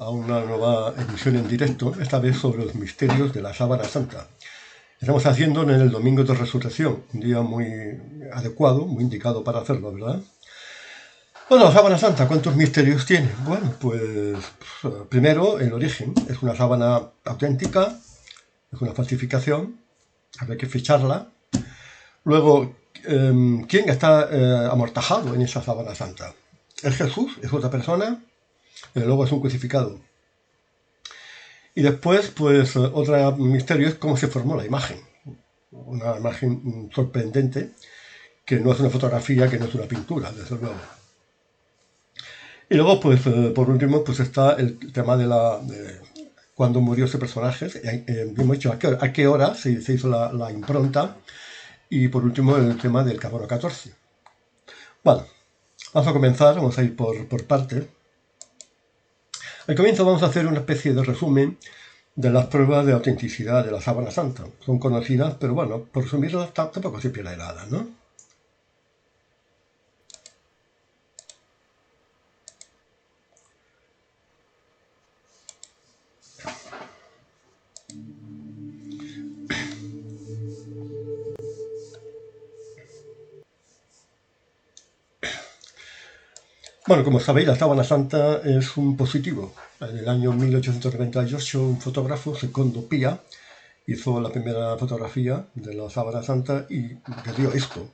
a una nueva emisión en directo, esta vez sobre los misterios de la Sábana Santa. Estamos haciendo en el Domingo de Resurrección, un día muy adecuado, muy indicado para hacerlo, ¿verdad? Bueno, la Sábana Santa, ¿cuántos misterios tiene? Bueno, pues primero, el origen. Es una sábana auténtica, es una falsificación, habría que ficharla. Luego, ¿quién está amortajado en esa Sábana Santa? ¿Es Jesús? ¿Es otra persona? Luego es un crucificado. Y después, pues, otro misterio es cómo se formó la imagen. Una imagen sorprendente, que no es una fotografía, que no es una pintura, desde luego. Y luego, pues, por último, pues está el tema de cuándo murió ese personaje. Hemos dicho a qué hora se hizo la impronta. Y por último, el tema del carbono 14. Bueno, vamos a comenzar, vamos a ir por partes. Al comienzo vamos a hacer una especie de resumen de las pruebas de autenticidad de la Sábana Santa. Son conocidas, pero bueno, por resumirlas tampoco se pierde nada, ¿no? Bueno, como sabéis, la Sábana Santa es un positivo. En el año 1898, un fotógrafo, Secondo Pia, hizo la primera fotografía de la Sábana Santa y le dio esto.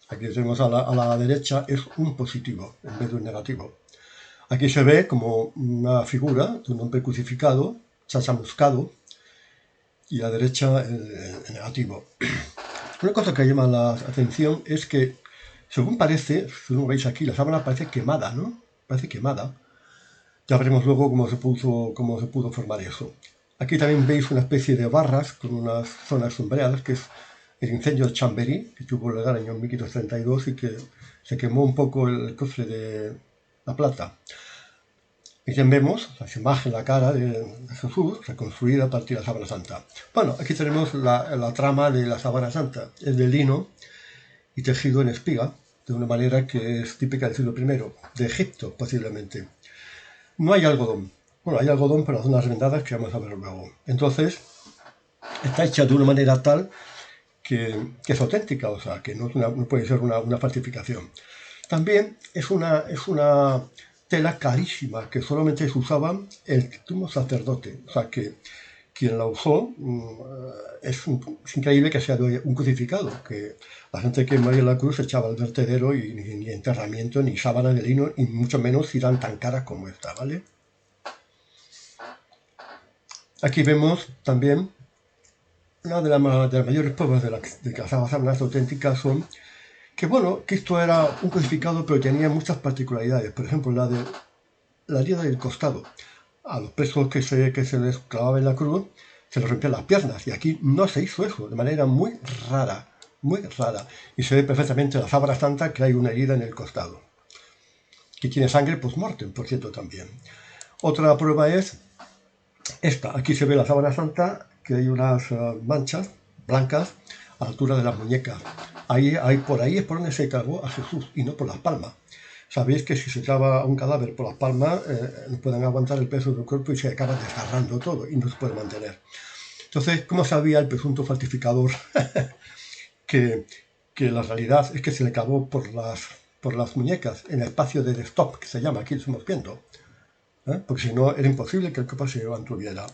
Aquí tenemos a la derecha, es un positivo en vez de un negativo. Aquí se ve como una figura de un hombre crucificado, chamuscado, y a la derecha el negativo. Una cosa que llama la atención es que, según parece, según veis aquí, la sábana parece quemada, ¿no? Parece quemada. Ya veremos luego cómo se pudo formar eso. Aquí también veis una especie de barras con unas zonas sombreadas, que es el incendio de Chambéry, que tuvo lugar en el año 1532 y que se quemó un poco el cofre de la plata. Y ya vemos la imagen, la cara de Jesús reconstruida a partir de la Sábana Santa. Bueno, aquí tenemos la trama de la Sábana Santa. Es de lino y tejido en espiga, de una manera que es típica del siglo I, de Egipto posiblemente. No hay algodón. Bueno, hay algodón, pero las zonas rendadas que vamos a ver luego. Entonces, está hecha de una manera tal que es auténtica, o sea, que no puede ser una falsificación. También es una tela carísima que solamente se usaba el sumo sacerdote, o sea, que quien la usó es increíble que sea un crucificado, que la gente que moría en la cruz echaba al vertedero y ni enterramiento, ni sábana de lino, y mucho menos si eran tan caras como esta, ¿vale? Aquí vemos también una de las mayores pruebas de que las sábanas auténticas son que, bueno, que esto era un crucificado, pero tenía muchas particularidades. Por ejemplo, la herida del costado. A los presos que se les clavaba en la cruz se les rompían las piernas, y aquí no se hizo eso, de manera muy rara, y se ve perfectamente en la Sábana Santa que hay una herida en el costado, que tiene sangre post-mortem, por cierto, también. Otra prueba es esta. Aquí se ve la Sábana Santa, que hay unas manchas blancas a la altura de las muñecas. Por ahí es por donde se cargó a Jesús, y no por las palmas. Sabéis que si se clava un cadáver por las palmas, no pueden aguantar el peso del cuerpo y se acaba desgarrando todo y no se puede mantener. Entonces, ¿cómo sabía el presunto falsificador que la realidad es que se le clavó por las muñecas, en el espacio de stop, que se llama, aquí lo estamos viendo? Porque si no, era imposible que el cuerpo se mantuviera.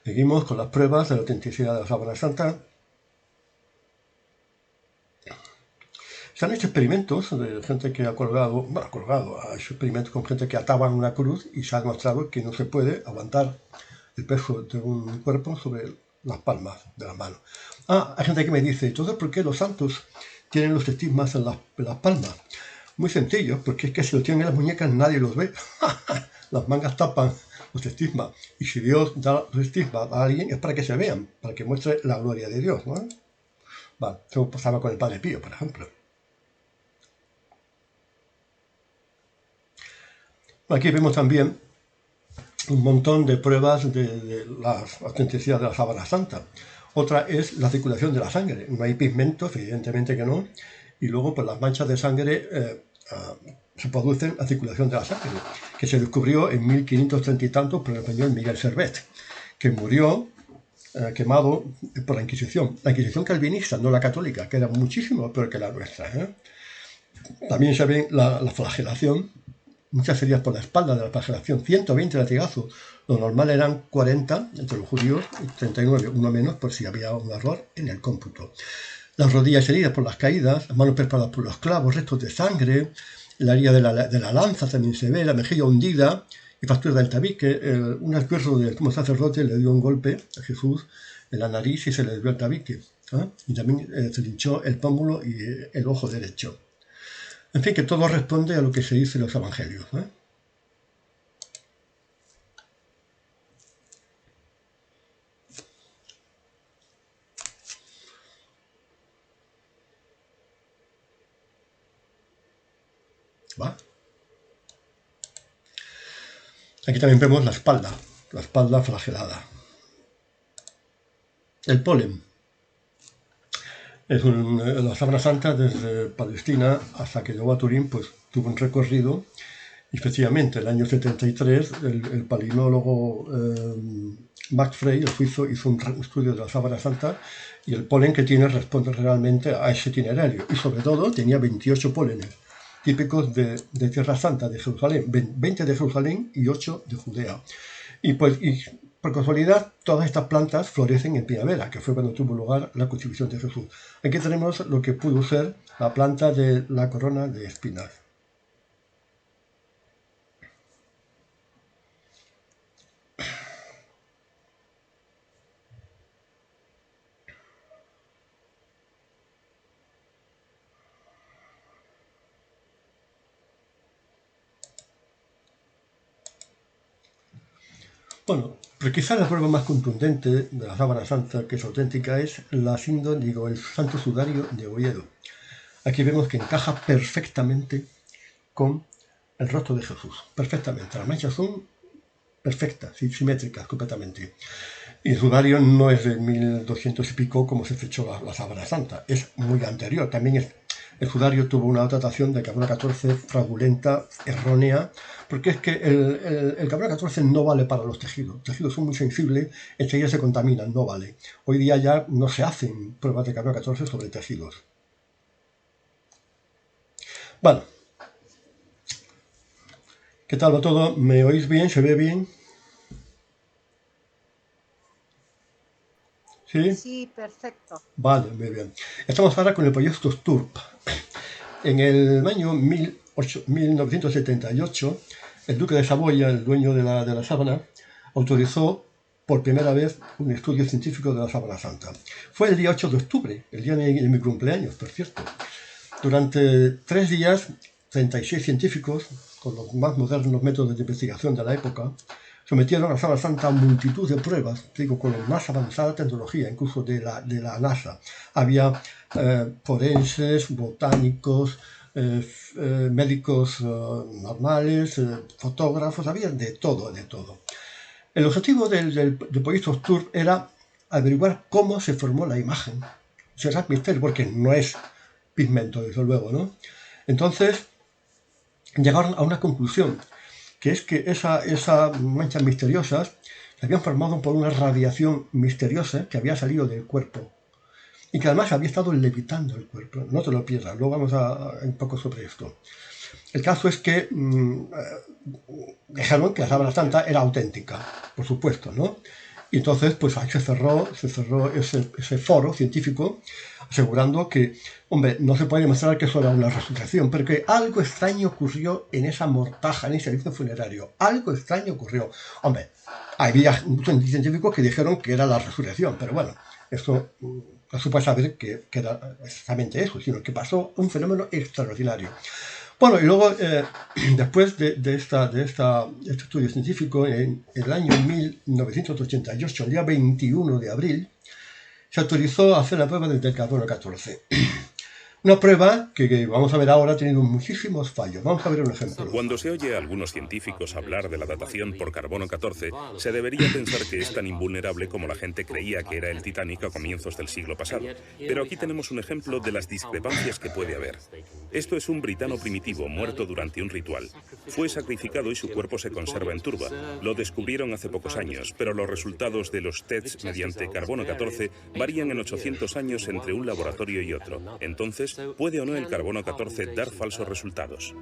Seguimos con las pruebas de la autenticidad de la Sábana Santa. Se han hecho experimentos de gente que ha hecho experimentos con gente que ataban una cruz y se ha demostrado que no se puede aguantar el peso de un cuerpo sobre las palmas de las manos. Hay gente que me dice, entonces, ¿por qué los santos tienen los estigmas en las palmas? Muy sencillo, porque es que si lo tienen en las muñecas nadie los ve. Las mangas tapan los estigmas, y si Dios da los estigmas a alguien es para que se vean, para que muestre la gloria de Dios, ¿no? Vale, eso pasaba con el Padre Pío, por ejemplo. Aquí vemos también un montón de pruebas de la autenticidad de la Sábana Santa. Otra es la circulación de la sangre. No hay pigmentos, evidentemente que no. Y luego, pues las manchas de sangre se produce la circulación de la sangre, que se descubrió en 1530 y tantos por el español Miguel Servet, que murió quemado por la Inquisición calvinista, no la católica, que era muchísimo peor que la nuestra. También se ve la flagelación, muchas heridas por la espalda de la flagelación, 120 latigazos, lo normal eran 40 entre los judíos y 39, uno menos por si había un error en el cómputo. Las rodillas heridas por las caídas, las manos preparadas por los clavos, restos de sangre, la herida de la lanza también se ve, la mejilla hundida y fractura del tabique. Un esbirro de como sacerdote le dio un golpe a Jesús en la nariz y se le desvió el tabique. Y también se le hinchó el pómulo y el ojo derecho. En fin, que todo responde a lo que se dice en los evangelios. ¿Va? Aquí también vemos la espalda flagelada. El polen. La Sábana Santa desde Palestina hasta que llegó a Turín, pues tuvo un recorrido. Y efectivamente, el año 73, el palinólogo Max Frey, el suizo, hizo un estudio de la Sábana Santa y el polen que tiene responde realmente a ese itinerario. Y sobre todo tenía 28 pólenes típicos de Tierra Santa, de Jerusalén, 20 de Jerusalén y 8 de Judea. Y por casualidad, todas estas plantas florecen en primavera, que fue cuando tuvo lugar la crucifixión de Jesús. Aquí tenemos lo que pudo ser la planta de la corona de espinas. Bueno, pero quizá la prueba más contundente de la Sábana Santa, que es auténtica, es el Santo Sudario de Oviedo. Aquí vemos que encaja perfectamente con el rostro de Jesús, perfectamente. Las manchas son perfectas, simétricas, completamente. Y el sudario no es de 1200 y pico como se fechó la Sábana Santa, es muy anterior. También el sudario tuvo una datación de carbono 14 fraudulenta, errónea, porque es que el carbono 14 no vale para los tejidos. Los tejidos son muy sensibles, enseguida se contaminan, no vale. Hoy día ya no se hacen pruebas de carbono 14 sobre tejidos. Bueno, ¿qué tal va todo? ¿Me oís bien? ¿Se ve bien? ¿Sí? Sí, perfecto. Vale, muy bien. Estamos ahora con el proyecto STURP. En el año 1978, el duque de Saboya, el dueño de la sábana, autorizó por primera vez un estudio científico de la Sábana Santa. Fue el día 8 de octubre, el día de mi cumpleaños, por cierto. Durante 3 días, 36 científicos, con los más modernos métodos de investigación de la época, sometieron a la Sábana Santa a multitud de pruebas, digo, con la más avanzada tecnología, incluso de la NASA. Había forenses, botánicos, médicos normales, fotógrafos, había de todo, de todo. El objetivo del proyecto STURP era averiguar cómo se formó la imagen. Será un misterio, porque no es pigmento, desde luego, ¿no? Entonces, llegaron a una conclusión, que es que esas manchas misteriosas se habían formado por una radiación misteriosa que había salido del cuerpo y que además había estado levitando el cuerpo. No te lo pierdas, luego vamos a un poco sobre esto. El caso es que dijeron que la Sábana Santa era auténtica, por supuesto, ¿no? Y entonces, pues ahí se cerró ese foro científico, asegurando que, hombre, no se puede demostrar que eso era una resurrección, pero que algo extraño ocurrió en esa mortaja, en ese servicio funerario. Algo extraño ocurrió. Hombre, había muchos científicos que dijeron que era la resurrección, pero bueno, eso no se puede saber que era exactamente eso, sino que pasó un fenómeno extraordinario. Bueno, y luego, después de este estudio científico, en el año 1988, el día 21 de abril, se autorizó a hacer la prueba del carbono 14. Una prueba que vamos a ver ahora ha tenido muchísimos fallos. Vamos a ver un ejemplo. Cuando se oye a algunos científicos hablar de la datación por carbono 14, se debería pensar que es tan invulnerable como la gente creía que era el Titanic a comienzos del siglo pasado. Pero aquí tenemos un ejemplo de las discrepancias que puede haber. Esto es un britano primitivo muerto durante un ritual. Fue sacrificado y su cuerpo se conserva en turba. Lo descubrieron hace pocos años, pero los resultados de los tests mediante carbono 14 varían en 800 años entre un laboratorio y otro. Entonces, ¿puede o no el carbono 14 dar falsos resultados?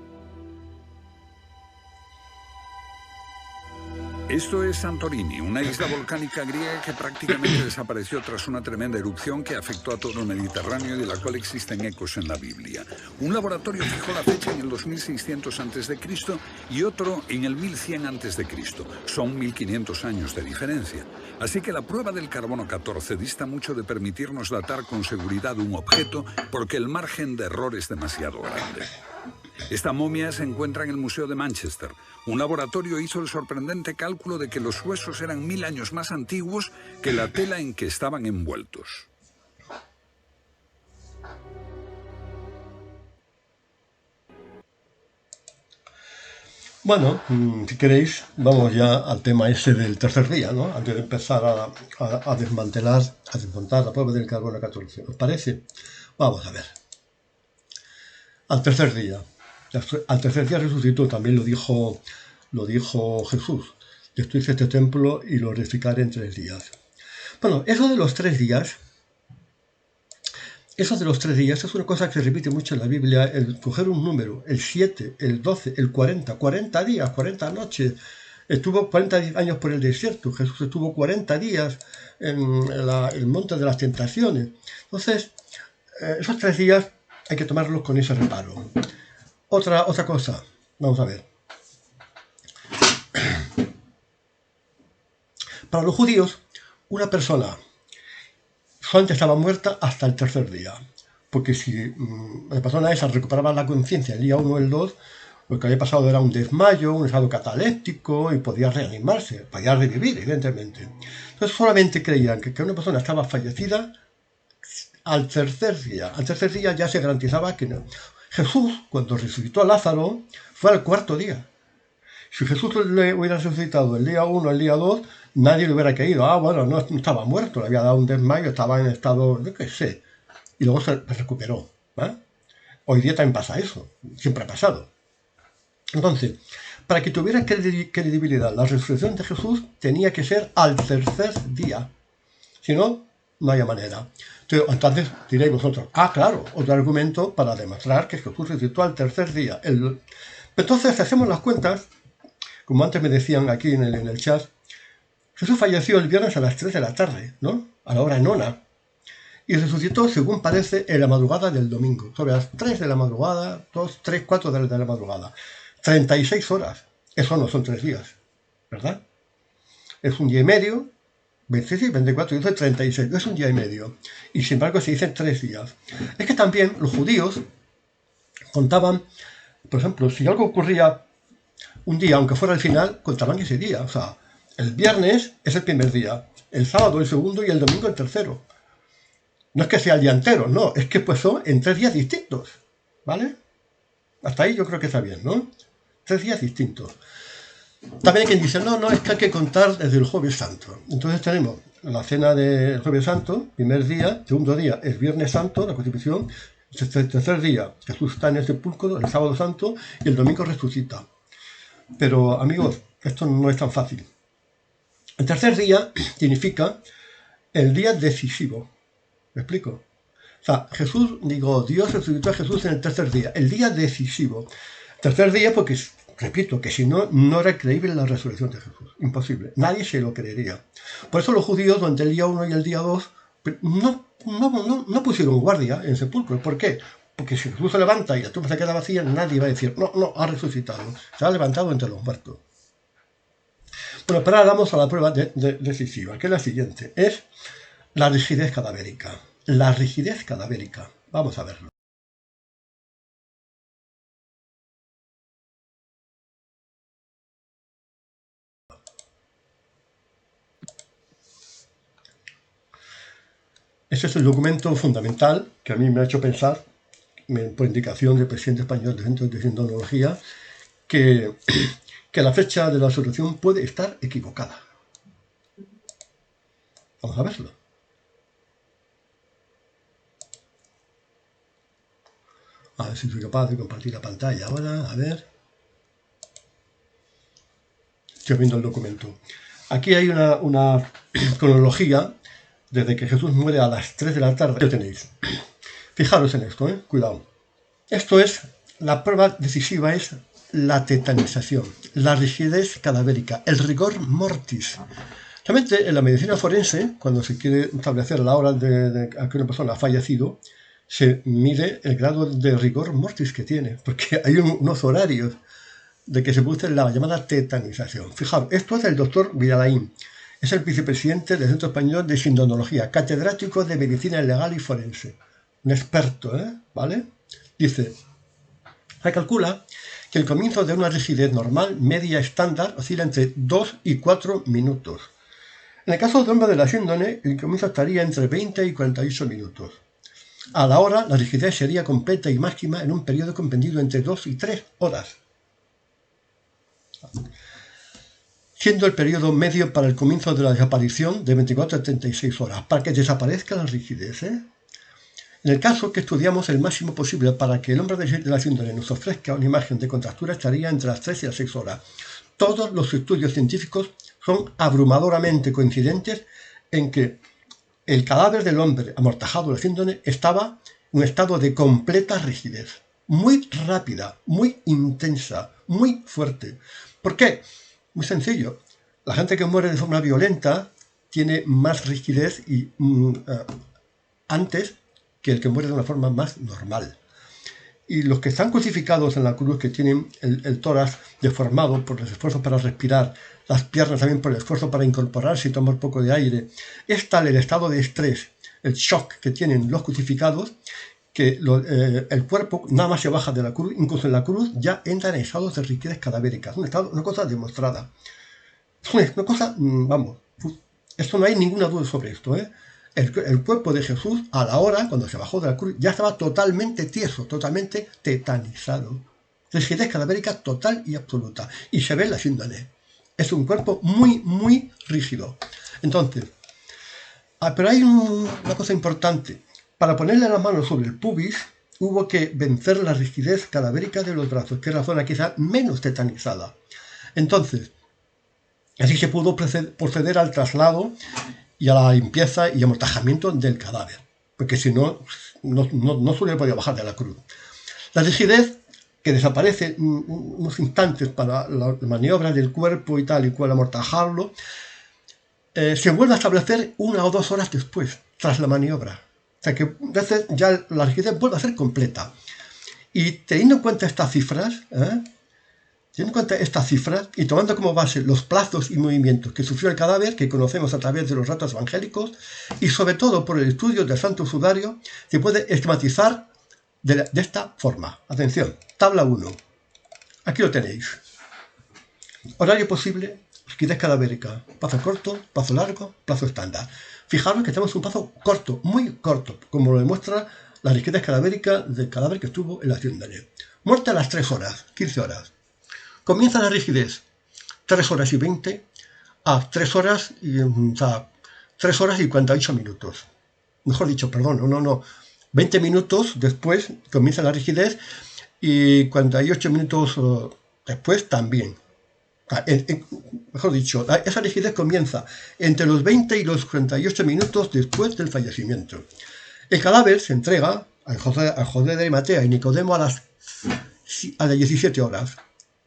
Esto es Santorini, una isla volcánica griega que prácticamente desapareció tras una tremenda erupción que afectó a todo el Mediterráneo y de la cual existen ecos en la Biblia. Un laboratorio fijó la fecha en el 2600 a.C. y otro en el 1100 a.C. Son 1500 años de diferencia. Así que la prueba del carbono 14 dista mucho de permitirnos datar con seguridad un objeto porque el margen de error es demasiado grande. Esta momia se encuentra en el Museo de Manchester. Un laboratorio hizo el sorprendente cálculo de que los huesos eran 1000 años más antiguos que la tela en que estaban envueltos. Bueno, si queréis, vamos ya al tema ese del tercer día, ¿no? Antes de empezar a desmontar la prueba del carbono 14. ¿Os parece? Vamos a ver. Al tercer día. Al tercer día resucitó, también lo dijo Jesús. Destruirse este templo y lo reedificaré en 3 días. Bueno, eso de los 3 días es una cosa que se repite mucho en la Biblia, el coger un número, el 7, el 12, el 40 días, 40 noches. Estuvo 40 años por el desierto, Jesús estuvo 40 días en el monte de las tentaciones. Entonces, esos 3 días hay que tomarlos con ese reparo. Otra cosa, vamos a ver. Para los judíos, una persona solamente estaba muerta hasta el tercer día. Porque si la persona esa recuperaba la conciencia el día 1 o el 2, lo que había pasado era un desmayo, un estado cataléptico y podía reanimarse, podía revivir, evidentemente. Entonces solamente creían que una persona estaba fallecida al tercer día. Al tercer día ya se garantizaba que no. Jesús, cuando resucitó a Lázaro, fue al 4.º día. Si Jesús le hubiera resucitado el día 1, el día 2, nadie le hubiera creído. Bueno, no estaba muerto, le había dado un desmayo, estaba en estado, yo qué sé. Y luego se recuperó. ¿Eh? Hoy día también pasa eso, siempre ha pasado. Entonces, para que tuviera credibilidad la resurrección de Jesús, tenía que ser al tercer día. Si no, no hay manera. Entonces diréis vosotros, claro, otro argumento para demostrar que Jesús resucitó al tercer día. Entonces, si hacemos las cuentas, como antes me decían aquí en el chat, Jesús falleció el viernes a las 3 de la tarde, ¿no? A la hora nona. Y resucitó, según parece, en la madrugada del domingo. Sobre las 3 de la madrugada, 2, 3, 4 de la madrugada. 36 horas. Eso no son 3 días, ¿verdad? Es un día y medio. 26, 24, dice 36, es un día y medio. Y sin embargo se dicen 3 días. Es que también los judíos contaban, por ejemplo, si algo ocurría un día, aunque fuera el final, contaban ese día. O sea, el viernes es el primer día, el sábado el segundo y el domingo el tercero. No es que sea el día entero, no, es que pues son en 3 días distintos, ¿vale? Hasta ahí yo creo que está bien, ¿no? 3 días distintos. También hay quien dice, no, es que hay que contar desde el Jueves Santo. Entonces tenemos la cena del Jueves Santo, primer día, segundo día es Viernes Santo, la Constitución, el tercer día Jesús está en el sepulcro, el Sábado Santo, y el domingo resucita. Pero, amigos, esto no es tan fácil. El tercer día significa el día decisivo. ¿Me explico? O sea, Dios resucitó a Jesús en el tercer día, el día decisivo. Tercer día porque, repito, que si no, no era creíble la resurrección de Jesús. Imposible. Nadie se lo creería. Por eso los judíos, durante el día 1 y el día 2, no pusieron guardia en el sepulcro. ¿Por qué? Porque si Jesús se levanta y la tumba se queda vacía, nadie va a decir, no, ha resucitado. Se ha levantado entre los muertos. Bueno, pero ahora vamos a la prueba decisiva, que es la siguiente. Es la rigidez cadavérica. La rigidez cadavérica. Vamos a verlo. Este es el documento fundamental que a mí me ha hecho pensar, por indicación del presidente español del Centro de Sindonología, que la fecha de la resurrección puede estar equivocada. Vamos a verlo. A ver si soy capaz de compartir la pantalla ahora. A ver. Estoy viendo el documento. Aquí hay una cronología desde que Jesús muere a las 3 de la tarde. Lo tenéis. Fijaros en esto, cuidado. Esto es, la prueba decisiva es la tetanización, la rigidez cadavérica, el rigor mortis. Realmente en la medicina forense, cuando se quiere establecer la hora de que una persona ha fallecido, se mide el grado de rigor mortis que tiene, porque hay unos horarios de que se produce la llamada tetanización. Fijaros, esto es el doctor Vidalaín, es el vicepresidente del Centro Español de Sindonología, catedrático de Medicina Legal y Forense, un experto, ¿vale? Dice, se calcula que el comienzo de una rigidez normal, media, estándar, oscila entre 2 y 4 minutos. En el caso de hombre de la síndrome, el comienzo estaría entre 20 y 48 minutos. A la hora, la rigidez sería completa y máxima en un periodo comprendido entre 2 y 3 horas. Siendo el periodo medio para el comienzo de la desaparición de 24 a 36 horas, para que desaparezca la rigidez. En el caso que estudiamos, el máximo posible para que el hombre de la síndrome nos ofrezca una imagen de contractura estaría entre las 3 y las 6 horas. Todos los estudios científicos son abrumadoramente coincidentes en que el cadáver del hombre amortajado de la síndrome estaba en un estado de completa rigidez, muy rápida, muy intensa, muy fuerte. ¿Por qué? Muy sencillo. La gente que muere de forma violenta tiene más rigidez antes que el que muere de una forma más normal. Y los que están crucificados en la cruz, que tienen el tórax deformado por los esfuerzos para respirar, las piernas también por el esfuerzo para incorporarse y tomar poco de aire, es tal el estado de estrés, el shock que tienen los crucificados, que el cuerpo nada más se baja de la cruz, incluso en la cruz ya entran en estados de rigidez cadavérica. Una cosa demostrada. Es una cosa, vamos, esto no hay ninguna duda sobre esto, El cuerpo de Jesús, a la hora, cuando se bajó de la cruz, ya estaba totalmente tieso, totalmente tetanizado. Rigidez cadavérica total y absoluta. Y se ve en la síndrome. Es un cuerpo muy, muy rígido. Entonces, pero hay una cosa importante. Para ponerle la mano sobre el pubis, hubo que vencer la rigidez cadavérica de los brazos, que es la zona quizá menos tetanizada. Entonces, así se pudo proceder al traslado y a la limpieza y amortajamiento del cadáver, porque si no, no se hubiera podido bajar de la cruz. La rigidez, que desaparece unos instantes para la maniobra del cuerpo y tal y cual amortajarlo, se vuelve a establecer 1 o 2 horas después, tras la maniobra. O sea que a veces ya la rigidez vuelve a ser completa. Y teniendo en cuenta estas cifras, y tomando como base los plazos y movimientos que sufrió el cadáver, que conocemos a través de los relatos evangélicos, y sobre todo por el estudio del Santo Sudario, se puede esquematizar de esta forma. Atención, tabla 1. Aquí lo tenéis. Horario posible, rigidez cadavérica. Plazo corto, plazo largo, plazo estándar. Fijaros que tenemos un plazo corto, muy corto, como lo demuestra la rigidez cadavérica del cadáver que estuvo en la síndrome. Muerte a las 3 horas, 15 horas. Comienza la rigidez, 3 horas y 20 a 3 horas y, 3 horas y 48 minutos. Mejor dicho, perdón, no. 20 minutos después comienza la rigidez y 48 minutos después también. Mejor dicho, esa rigidez comienza entre los 20 y los 48 minutos después del fallecimiento. El cadáver se entrega a José de Arimatea y Nicodemo a las 17 horas,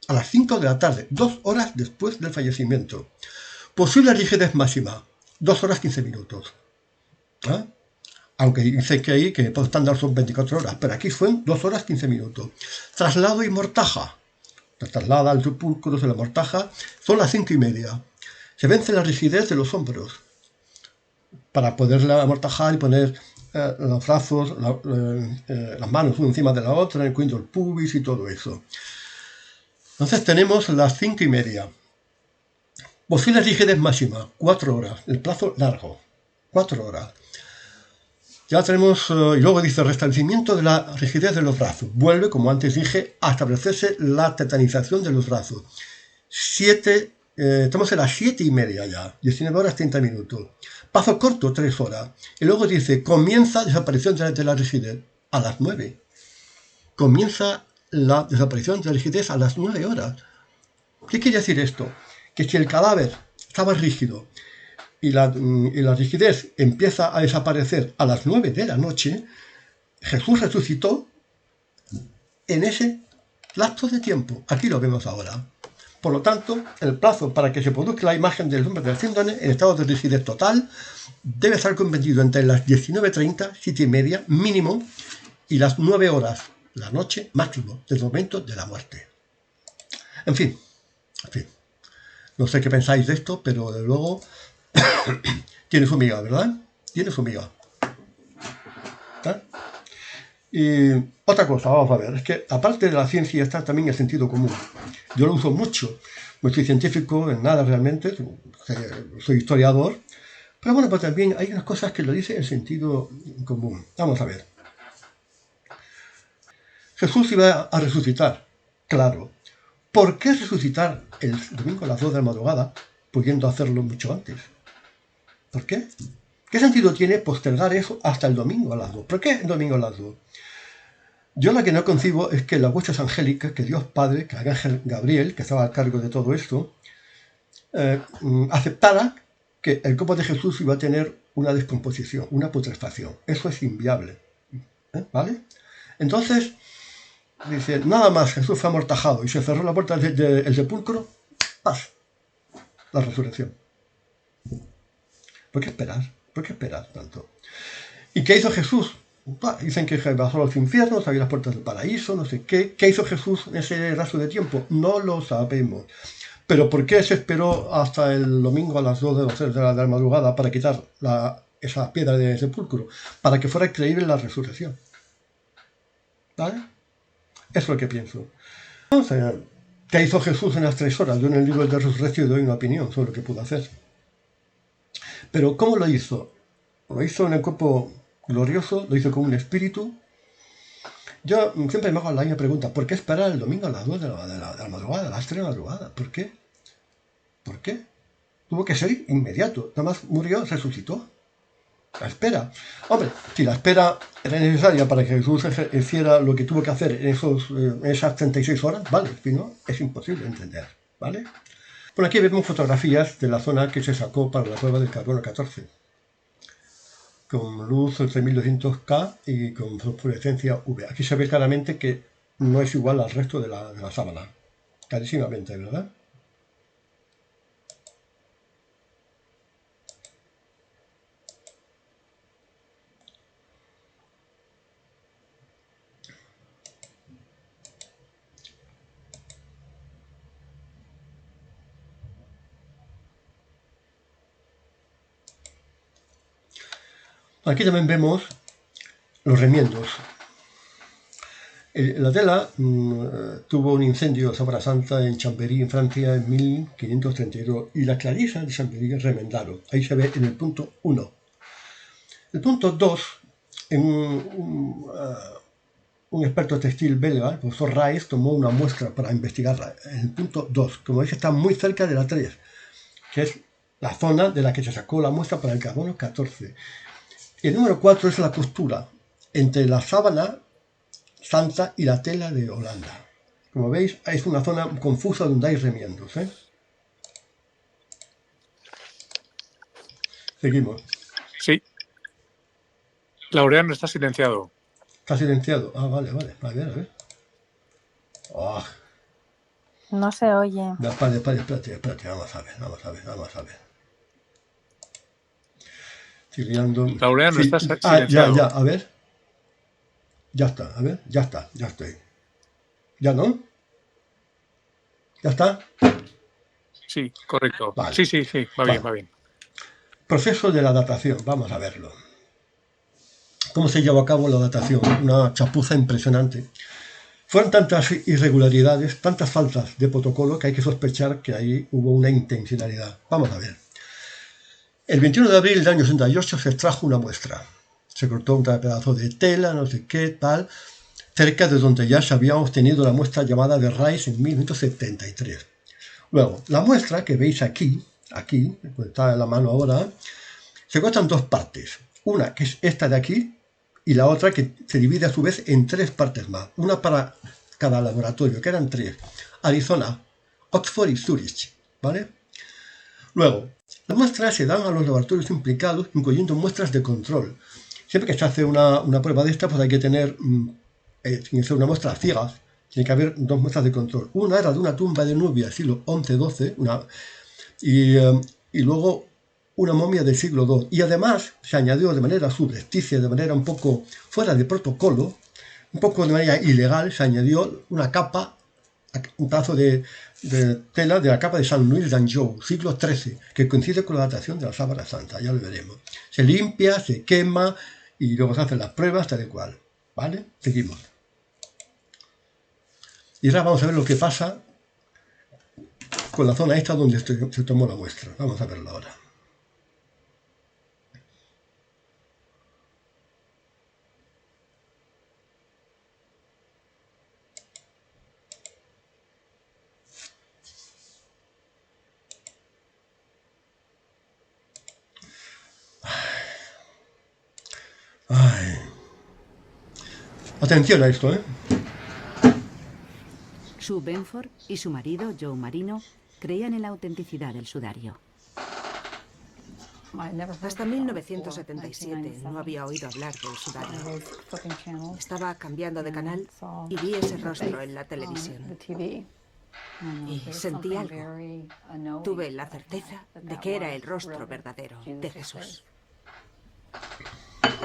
a las 5 de la tarde, 2 horas después del fallecimiento. Posible rigidez máxima, 2 horas 15 minutos. Aunque dice que ahí que el estándar son 24 horas, pero aquí fueron 2 horas 15 minutos. Traslado y mortaja. La traslada al sepulcro de la mortaja son las 5:30. Se vence la rigidez de los hombros para poderla amortajar y poner los brazos, las manos una encima de la otra, incluyendo el pubis y todo eso. Entonces tenemos las 5:30. Posible rigidez máxima, 4 horas. El plazo largo, 4 horas. Ya tenemos, y luego dice, restablecimiento de la rigidez de los brazos. Vuelve, como antes dije, a establecerse la tetanización de los brazos. Estamos en las 7:30 ya, 19 horas 30 minutos. Paso corto, 3 horas. Y luego dice, comienza desaparición de la rigidez a las 9. comienza la desaparición de la rigidez a las 9 horas. ¿Qué quiere decir esto? Que si el cadáver estaba rígido y la rigidez empieza a desaparecer a las 9 de la noche, Jesús resucitó en ese lapso de tiempo. Aquí lo vemos ahora. Por lo tanto, el plazo para que se produzca la imagen del hombre del síndrome en estado de rigidez total debe estar comprendido entre las 19:30, 7:30 mínimo, y las 9 horas, la noche máximo, del momento de la muerte. En fin. No sé qué pensáis de esto, pero de luego tiene su miga, ¿verdad? Tiene su miga. ¿Eh? Y otra cosa, vamos a ver, es que aparte de la ciencia está también el sentido común. Yo lo uso mucho. No soy científico en nada realmente, soy historiador, pero bueno, pues también hay unas cosas que lo dice el sentido común. Vamos a ver. Jesús iba a resucitar, claro. ¿Por qué resucitar el domingo a las 2 de la madrugada, pudiendo hacerlo mucho antes? ¿Por qué? ¿Qué sentido tiene postergar eso hasta el domingo a las 2? ¿Por qué el domingo a las 2? Yo lo que no concibo es que las huestes angélicas, que Dios Padre, que el ángel Gabriel, que estaba a cargo de todo esto, aceptara que el cuerpo de Jesús iba a tener una descomposición, una putrefacción. Eso es inviable. ¿Vale? Entonces, dice, nada más, Jesús fue amortajado y se cerró la puerta del sepulcro, paz, la resurrección. ¿Por qué esperar? ¿Por qué esperar tanto? ¿Y qué hizo Jesús? Dicen que bajó a los infiernos, abrió las puertas del paraíso, no sé qué. ¿Qué hizo Jesús en ese lapso de tiempo? No lo sabemos. ¿Pero por qué se esperó hasta el domingo a las 2 de la madrugada para quitar esa piedra del sepulcro? Para que fuera creíble la resurrección. ¿Vale? Eso es lo que pienso. Entonces, ¿qué hizo Jesús en las 3 horas? Yo en el libro de Resurrección doy una opinión sobre lo que pudo hacer. Pero ¿cómo lo hizo? Lo hizo en el cuerpo glorioso, lo hizo con un espíritu. Yo siempre me hago la misma pregunta, ¿por qué esperar el domingo a las 2 de la madrugada, a las 3 de la madrugada? ¿Por qué? ¿Por qué? Tuvo que ser inmediato, nada más murió, resucitó. La espera. Hombre, si la espera era necesaria para que Jesús hiciera lo que tuvo que hacer en esas 36 horas, vale, si no, es imposible entender, ¿vale? Bueno, aquí vemos fotografías de la zona que se sacó para la prueba del carbono 14. Con luz de 1200K y con fluorescencia UV. Aquí se ve claramente que no es igual al resto de la sábana. Clarísimamente, ¿verdad? Aquí también vemos los remiendos. La tela tuvo un incendio de Sábana Santa en Chambéry, en Francia, en 1532, y las clarisas de Chambéry remendaron. Ahí se ve en el punto 1. El punto 2, un experto textil belga, el profesor Rice, tomó una muestra para investigarla. En el punto 2, como veis, está muy cerca de la 3, que es la zona de la que se sacó la muestra para el carbono 14. Y el número 4 es la costura entre la sábana santa y la tela de Holanda. Como veis, es una zona confusa donde hay remiendos. Seguimos. Sí. Laureano está silenciado. Está silenciado. Ah, vale. A ver. Oh. No se oye. No, espérate. Vamos a ver. Estoy liando. Laureano está silenciado. Ya, a ver. Ya está, a ver, ya estoy. ¿Ya no? ¿Ya está? Sí, correcto. Vale. Sí, va bien. Proceso de la datación, vamos a verlo. ¿Cómo se llevó a cabo la datación? Una chapuza impresionante. Fueron tantas irregularidades, tantas faltas de protocolo que hay que sospechar que ahí hubo una intencionalidad. Vamos a ver. El 21 de abril del año 68 se extrajo una muestra. Se cortó un pedazo de tela, no sé qué, tal, cerca de donde ya se había obtenido la muestra llamada de Rice en 1973. Luego, la muestra que veis aquí, pues está en la mano ahora, se corta en dos partes. Una, que es esta de aquí, y la otra que se divide a su vez en 3 partes más, una para cada laboratorio, que eran 3, Arizona, Oxford y Zurich, ¿vale? Luego, las muestras se dan a los laboratorios implicados, incluyendo muestras de control. Siempre que se hace una prueba de esta, pues hay que tener, tiene que ser una muestra ciega, tiene que haber 2 muestras de control. Una era de una tumba de Nubia, siglo XI-XII, y luego una momia del siglo II. Y además se añadió de manera subrepticia, de manera un poco fuera de protocolo, un poco de manera ilegal, se añadió una capa, un pedazo de tela de la capa de San Luis d'Anjou, siglo XIII, que coincide con la datación de la Sábana Santa, ya lo veremos. Se limpia, se quema y luego se hacen las pruebas tal y cual. ¿Vale? Seguimos. Y ahora vamos a ver lo que pasa con la zona esta donde se tomó la muestra. Vamos a verlo ahora. Ay. Atención a esto, ¿eh? Sue Benford y su marido, Joe Marino, creían en la autenticidad del sudario. Hasta 1977 no había oído hablar del sudario. Estaba cambiando de canal y vi ese rostro en la televisión. Y sentí algo. Tuve la certeza de que era el rostro verdadero de Jesús.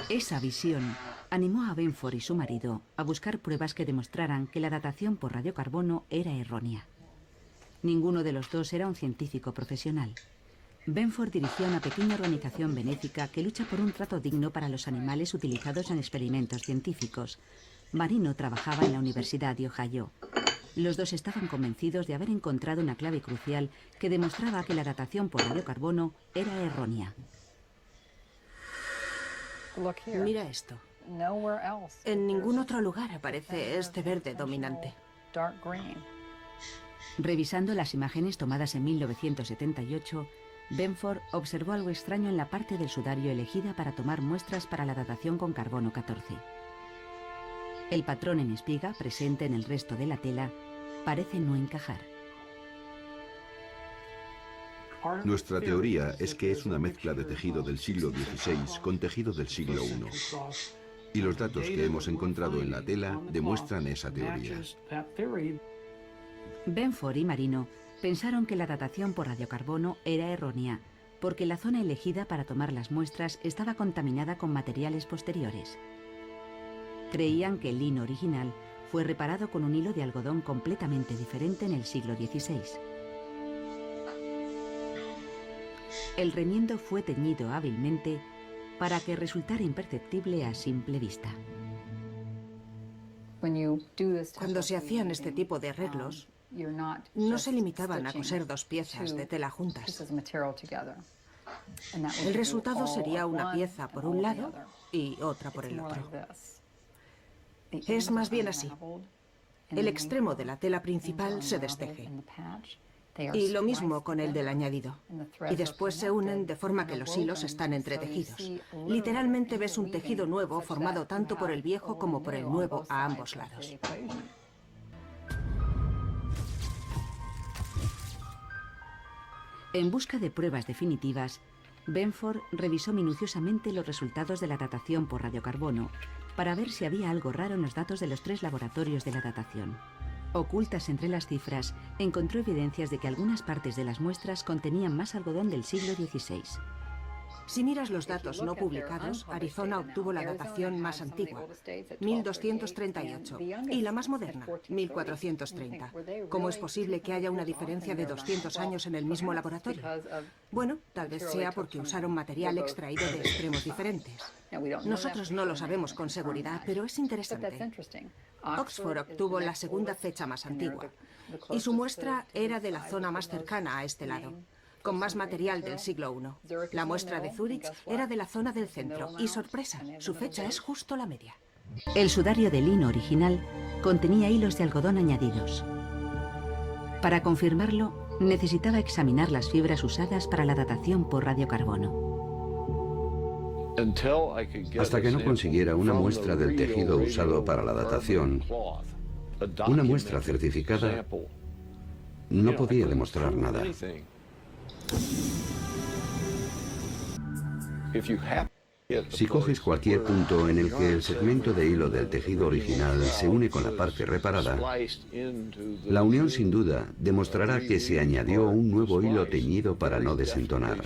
Esa visión animó a Benford y su marido a buscar pruebas que demostraran que la datación por radiocarbono era errónea. Ninguno de los dos era un científico profesional. Benford dirigía una pequeña organización benéfica que lucha por un trato digno para los animales utilizados en experimentos científicos. Marino trabajaba en la Universidad de Ohio. Los dos estaban convencidos de haber encontrado una clave crucial que demostraba que la datación por radiocarbono era errónea. Mira esto. En ningún otro lugar aparece este verde dominante. Revisando las imágenes tomadas en 1978, Benford observó algo extraño en la parte del sudario elegida para tomar muestras para la datación con carbono 14. El patrón en espiga, presente en el resto de la tela, parece no encajar. Nuestra teoría es que es una mezcla de tejido del siglo XVI con tejido del siglo I. Y los datos que hemos encontrado en la tela demuestran esa teoría. Benford y Marino pensaron que la datación por radiocarbono era errónea, porque la zona elegida para tomar las muestras estaba contaminada con materiales posteriores. Creían que el lino original fue reparado con un hilo de algodón completamente diferente en el siglo XVI. El remiendo fue teñido hábilmente para que resultara imperceptible a simple vista. Cuando se hacían este tipo de arreglos, no se limitaban a coser 2 piezas de tela juntas. El resultado sería una pieza por un lado y otra por el otro. Es más bien así. El extremo de la tela principal se desteje. Y lo mismo con el del añadido. Y después se unen de forma que los hilos están entretejidos. Literalmente ves un tejido nuevo formado tanto por el viejo como por el nuevo a ambos lados. En busca de pruebas definitivas, Benford revisó minuciosamente los resultados de la datación por radiocarbono para ver si había algo raro en los datos de los 3 laboratorios de la datación. Ocultas entre las cifras, encontró evidencias de que algunas partes de las muestras contenían más algodón del siglo XVI. Si miras los datos no publicados, Arizona obtuvo la datación más antigua, 1238, y la más moderna, 1430. ¿Cómo es posible que haya una diferencia de 200 años en el mismo laboratorio? Bueno, tal vez sea porque usaron material extraído de extremos diferentes. Nosotros no lo sabemos con seguridad, pero es interesante. Oxford obtuvo la segunda fecha más antigua, y su muestra era de la zona más cercana a este lado, con más material del siglo I. La muestra de Zúrich era de la zona del centro, y sorpresa, su fecha es justo la media. El sudario de lino original contenía hilos de algodón añadidos. Para confirmarlo, necesitaba examinar las fibras usadas para la datación por radiocarbono. Hasta que no consiguiera una muestra del tejido usado para la datación, una muestra certificada, no podía demostrar nada. Si coges cualquier punto en el que el segmento de hilo del tejido original se une con la parte reparada, la unión sin duda demostrará que se añadió un nuevo hilo teñido para no desentonar.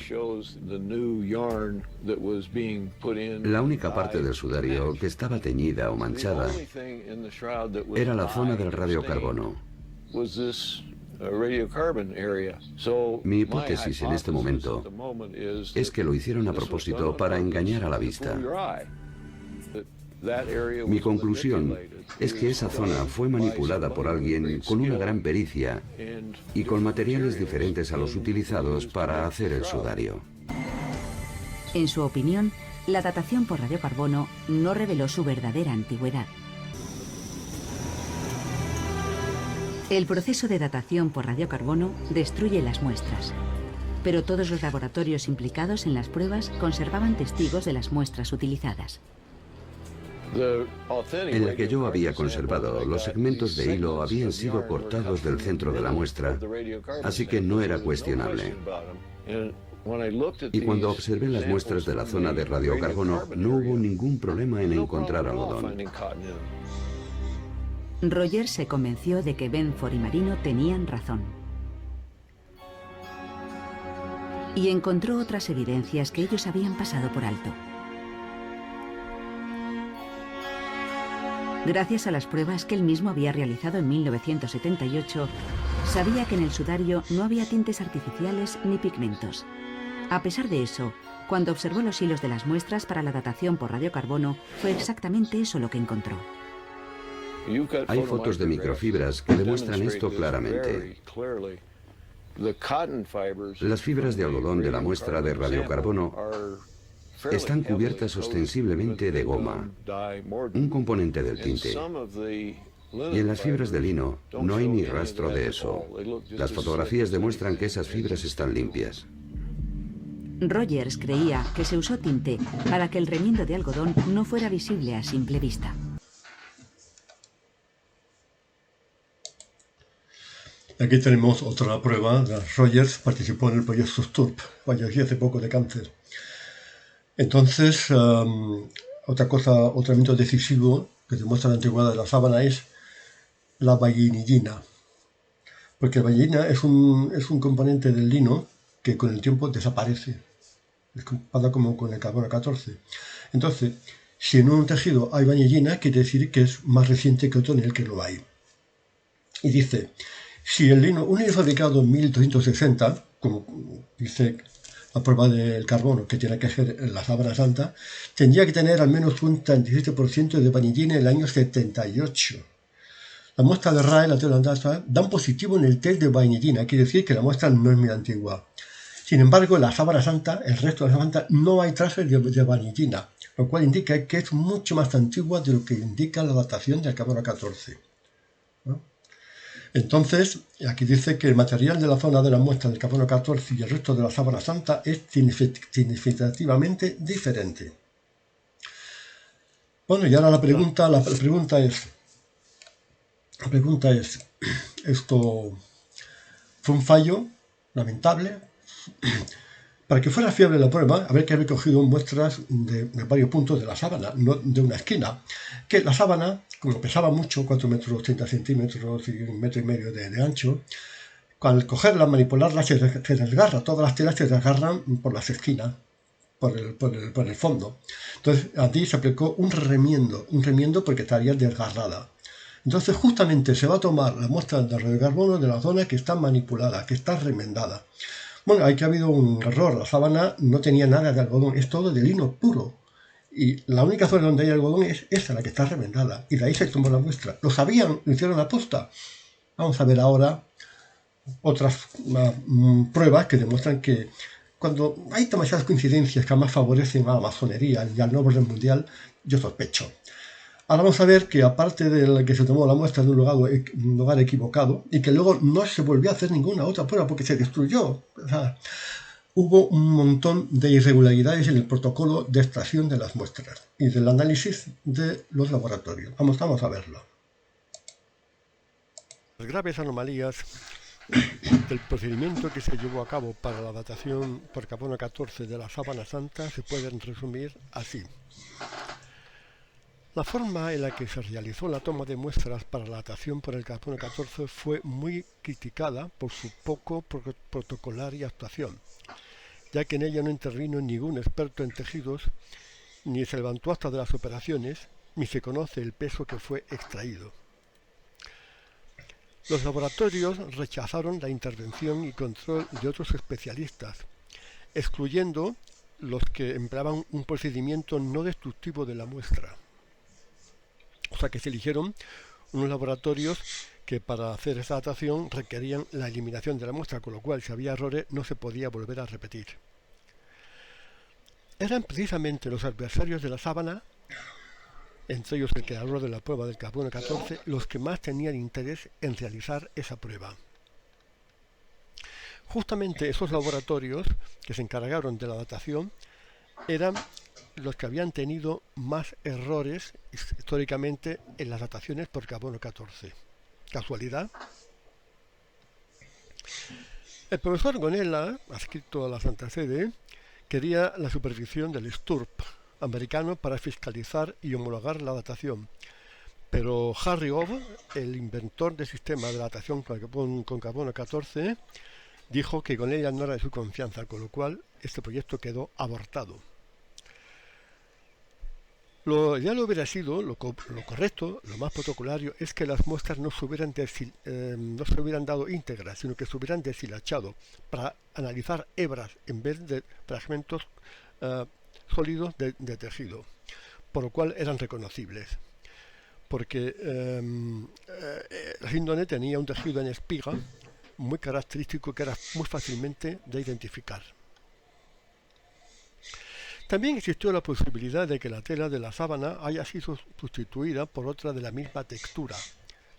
La única parte del sudario que estaba teñida o manchada era la zona del radiocarbono. Mi hipótesis en este momento es que lo hicieron a propósito para engañar a la vista. Mi conclusión es que esa zona fue manipulada por alguien con una gran pericia y con materiales diferentes a los utilizados para hacer el sudario. En su opinión, la datación por radiocarbono no reveló su verdadera antigüedad. El proceso de datación por radiocarbono destruye las muestras, pero todos los laboratorios implicados en las pruebas conservaban testigos de las muestras utilizadas. En la que yo había conservado, los segmentos de hilo habían sido cortados del centro de la muestra, así que no era cuestionable. Y cuando observé las muestras de la zona de radiocarbono, no hubo ningún problema en encontrar algodón. Rogers se convenció de que Benford y Marino tenían razón. Y encontró otras evidencias que ellos habían pasado por alto. Gracias a las pruebas que él mismo había realizado en 1978, sabía que en el sudario no había tintes artificiales ni pigmentos. A pesar de eso, cuando observó los hilos de las muestras para la datación por radiocarbono, fue exactamente eso lo que encontró. Hay fotos de microfibras que demuestran esto claramente. Las fibras de algodón de la muestra de radiocarbono están cubiertas ostensiblemente de goma, un componente del tinte. Y en las fibras de lino no hay ni rastro de eso. Las fotografías demuestran que esas fibras están limpias. Rogers creía que se usó tinte para que el remiendo de algodón no fuera visible a simple vista. Aquí tenemos otra prueba. Rogers participó en el proyecto STURP, falleció hace poco de cáncer. Entonces, otro elemento decisivo que demuestra la antigüedad de la sábana es la vainillina. Porque la vainillina es un componente del lino que con el tiempo desaparece. Pasa como con el carbono 14. Entonces, si en un tejido hay vainillina, quiere decir que es más reciente que otro en el que no hay. Y dice, si el lino, un lino fabricado en 1260, como dice la prueba del carbono, que tiene que ser la sábana santa, tendría que tener al menos un 37% de vanillina en el año 78. La muestra de RAE, la teolandasa, dan positivo en el test de vanillina, quiere decir que la muestra no es muy antigua. Sin embargo, en la sábana santa, el resto de la sábana santa, no hay trazas de vanillina, lo cual indica que es mucho más antigua de lo que indica la datación del carbono 14. ¿No? Entonces, aquí dice que el material de la zona de la muestra del carbono 14 y el resto de la sábana santa es significativamente diferente. Bueno, y ahora la pregunta es, ¿esto fue un fallo lamentable? Para que fuera fiable la prueba, habría que haber cogido muestras de varios puntos de la sábana, no de una esquina. Que la sábana, como pesaba mucho, 4 metros 30 centímetros y 1,5 metros de ancho, al cogerla, manipularla, se desgarra. Todas las telas se desgarran por las esquinas, por el fondo. Entonces, allí se aplicó un remiendo porque estaría desgarrada. Entonces, justamente se va a tomar la muestra de radiocarbono de la zona que está manipulada, que está remendada. Bueno, aquí ha habido un error. La sábana no tenía nada de algodón, es todo de lino puro. Y la única zona donde hay algodón es esa, la que está remendada. Y de ahí se tomó la muestra. ¿Lo sabían? ¿Lo hicieron a posta? Vamos a ver ahora otras pruebas que demuestran que cuando hay demasiadas coincidencias que además favorecen a la masonería y al nuevo orden mundial, yo sospecho. Ahora vamos a ver que aparte de que se tomó la muestra de un lugar equivocado y que luego no se volvió a hacer ninguna otra prueba porque se destruyó. O sea, hubo un montón de irregularidades en el protocolo de extracción de las muestras y del análisis de los laboratorios. Vamos a verlo. Las graves anomalías del procedimiento que se llevó a cabo para la datación por carbono 14 de la Sábana Santa se pueden resumir así. La forma en la que se realizó la toma de muestras para la datación por el carbono 14 fue muy criticada por su poco protocolaria actuación, ya que en ella no intervino ningún experto en tejidos, ni se levantó acta de las operaciones, ni se conoce el peso que fue extraído. Los laboratorios rechazaron la intervención y control de otros especialistas, excluyendo los que empleaban un procedimiento no destructivo de la muestra. O sea que se eligieron unos laboratorios que para hacer esa datación requerían la eliminación de la muestra, con lo cual si había errores no se podía volver a repetir. Eran precisamente los adversarios de la Sábana, entre ellos el creador de la prueba del carbono 14, los que más tenían interés en realizar esa prueba. Justamente esos laboratorios que se encargaron de la datación eran los que habían tenido más errores históricamente en las dataciones por carbono 14. ¿Casualidad? El profesor Gonella, adscrito a la Santa Sede, quería la supervisión del STURP americano para fiscalizar y homologar la datación, pero Harry Ove, el inventor del sistema de datación con carbono 14, dijo que Gonella no era de su confianza, con lo cual este proyecto quedó abortado. Ya lo hubiera sido, lo correcto, lo más protocolario, es que las muestras no se hubieran dado íntegras, sino que se hubieran deshilachado para analizar hebras en vez de fragmentos sólidos de tejido, por lo cual eran reconocibles. Porque la síndrome tenía un tejido en espiga muy característico que era muy fácilmente de identificar. También existió la posibilidad de que la tela de la sábana haya sido sustituida por otra de la misma textura,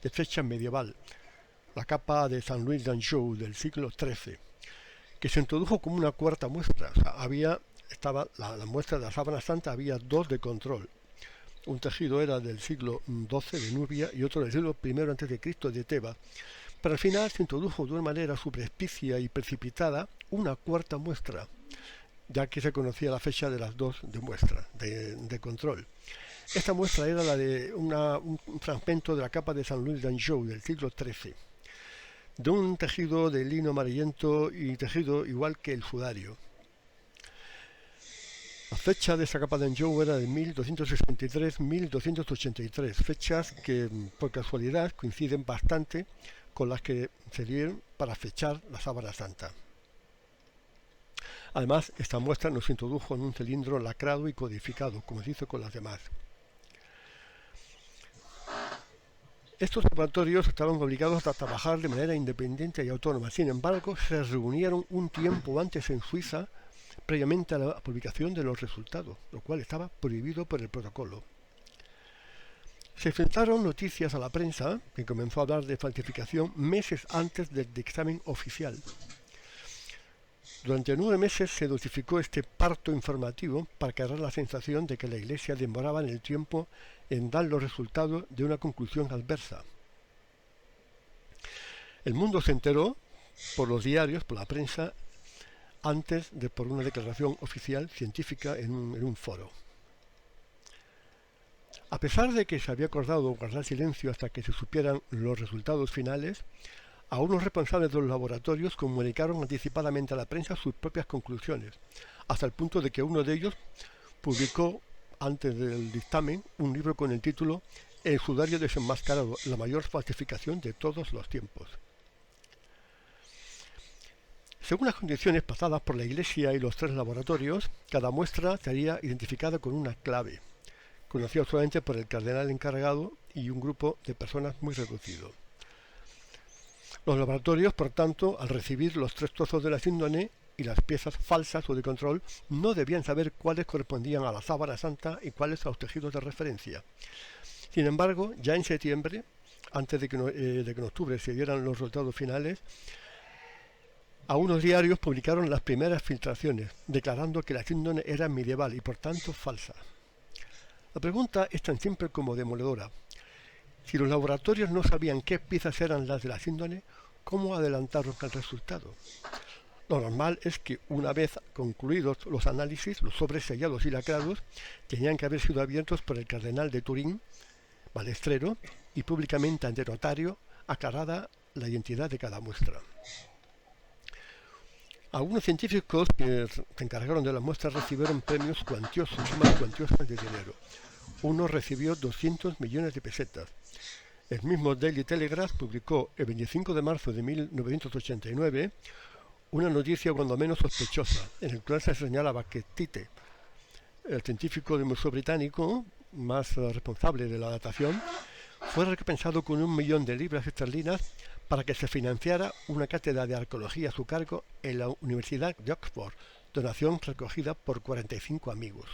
de fecha medieval, la capa de San Luis d'Anjou del siglo XIII, que se introdujo como una cuarta muestra. O sea, estaba la muestra de la sábana santa, había dos de control. Un tejido era del siglo XII de Nubia y otro del siglo I a.C. de Teba. Pero al final se introdujo de una manera subrepticia y precipitada una cuarta muestra, ya que se conocía la fecha de las dos de muestra, de control. Esta muestra era la de un fragmento de la capa de San Luis d'Anjou del siglo XIII, de un tejido de lino amarillento y tejido igual que el sudario. La fecha de esa capa de Anjou era de 1263-1283, fechas que por casualidad coinciden bastante con las que se dieron para fechar la sábana santa. Además, esta muestra nos introdujo en un cilindro lacrado y codificado, como se hizo con las demás. Estos laboratorios estaban obligados a trabajar de manera independiente y autónoma. Sin embargo, se reunieron un tiempo antes en Suiza, previamente a la publicación de los resultados, lo cual estaba prohibido por el protocolo. Se filtraron noticias a la prensa, que comenzó a hablar de falsificación meses antes del dictamen oficial. Durante 9 meses se dosificó este parto informativo para crear la sensación de que la Iglesia demoraba en el tiempo en dar los resultados de una conclusión adversa. El mundo se enteró por los diarios, por la prensa, antes de por una declaración oficial científica en un foro. A pesar de que se había acordado guardar silencio hasta que se supieran los resultados finales, algunos responsables de los laboratorios comunicaron anticipadamente a la prensa sus propias conclusiones, hasta el punto de que uno de ellos publicó, antes del dictamen, un libro con el título El sudario desenmascarado, la mayor falsificación de todos los tiempos. Según las condiciones pasadas por la Iglesia y los 3 laboratorios, cada muestra sería identificada con una clave, conocida solamente por el cardenal encargado y un grupo de personas muy reducido. Los laboratorios, por tanto, al recibir los 3 trozos de la síndrome y las piezas falsas o de control, no debían saber cuáles correspondían a la sábana santa y cuáles a los tejidos de referencia. Sin embargo, ya en septiembre, antes de que en octubre se dieran los resultados finales, Algunos diarios publicaron las primeras filtraciones, declarando que la síndrome era medieval y por tanto falsa. La pregunta es tan simple como demoledora. Si los laboratorios no sabían qué piezas eran las de la síndrome, ¿cómo adelantaron el resultado? Lo normal es que una vez concluidos los análisis, los sobres sellados y lacrados tenían que haber sido abiertos por el cardenal de Turín, Balestrero, y públicamente ante notario aclarada la identidad de cada muestra. Algunos científicos que se encargaron de las muestras recibieron premios cuantiosos, sumas cuantiosas de dinero. Uno recibió 200 millones de pesetas. El mismo Daily Telegraph publicó el 25 de marzo de 1989 una noticia cuando menos sospechosa, en el cual se señalaba que Tite, el científico del Museo Británico más responsable de la datación, fue recompensado con 1 millón de libras esterlinas para que se financiara una cátedra de arqueología a su cargo en la Universidad de Oxford, donación recogida por 45 amigos.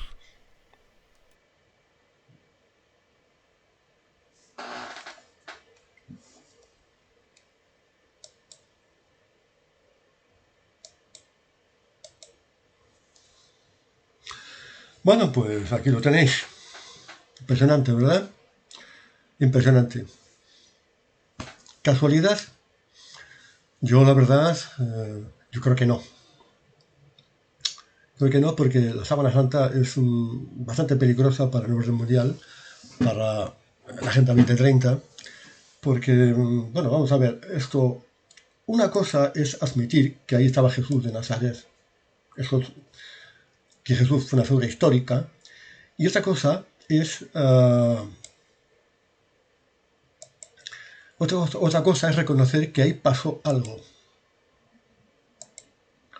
Bueno, pues aquí lo tenéis. Impresionante, ¿verdad? Impresionante. ¿Casualidad? Yo, la verdad, yo creo que no. Creo que no, porque la sábana santa es bastante peligrosa para el orden mundial, para la Agenda 2030, porque, bueno, vamos a ver, esto, una cosa es admitir que ahí estaba Jesús de Nazaret, que Jesús fue una figura histórica, y otra cosa es otra cosa es reconocer que ahí pasó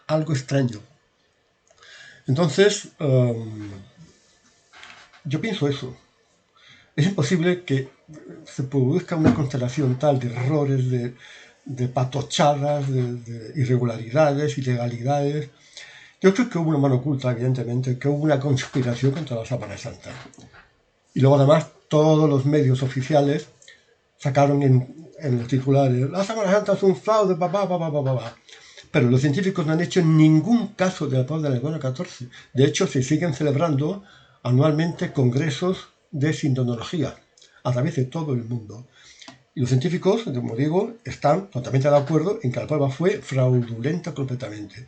algo extraño. Entonces, yo pienso eso. Es imposible que se produzca una constelación tal de errores, de patochadas, de irregularidades, ilegalidades. Yo creo que hubo una mano oculta, evidentemente, que hubo una conspiración contra la Sábana Santa. Y luego, además, todos los medios oficiales sacaron en los titulares: la Sábana Santa es un fraude, Pero los científicos no han hecho ningún caso del poder del carbono 14. De hecho, se siguen celebrando anualmente congresos de sindonología a través de todo el mundo. Y los científicos, como digo, están totalmente de acuerdo en que la prueba fue fraudulenta completamente.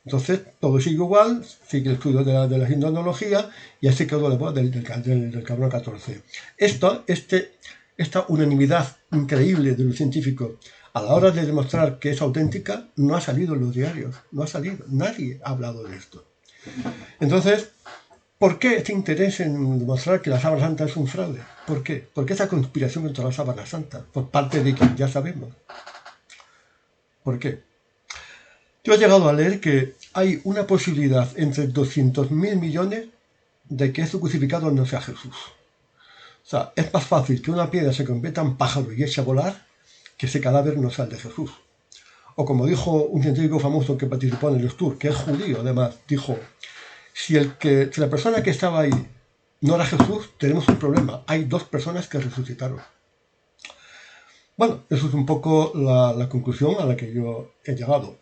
Entonces, todo sigue igual, sigue el estudio de la sindonología, y así quedó la prueba del carbono 14. Esta unanimidad increíble de los científicos a la hora de demostrar que es auténtica no ha salido en los diarios, no ha salido, nadie ha hablado de esto. Entonces, ¿por qué este interés en demostrar que la Sábana Santa es un fraude? ¿Por qué? ¿Por qué esa conspiración contra la Sábana Santa? Por parte de quien ya sabemos. ¿Por qué? Yo he llegado a leer que hay una posibilidad entre 200.000 millones de que este crucificado no sea Jesús. O sea, es más fácil que una piedra se convierta en pájaro y eche a volar que ese cadáver no sea el de Jesús. O como dijo un científico famoso que participó en el tour, que es judío además, dijo: si la persona que estaba ahí no era Jesús, tenemos un problema. Hay 2 personas que resucitaron. Bueno, eso es un poco la conclusión a la que yo he llegado.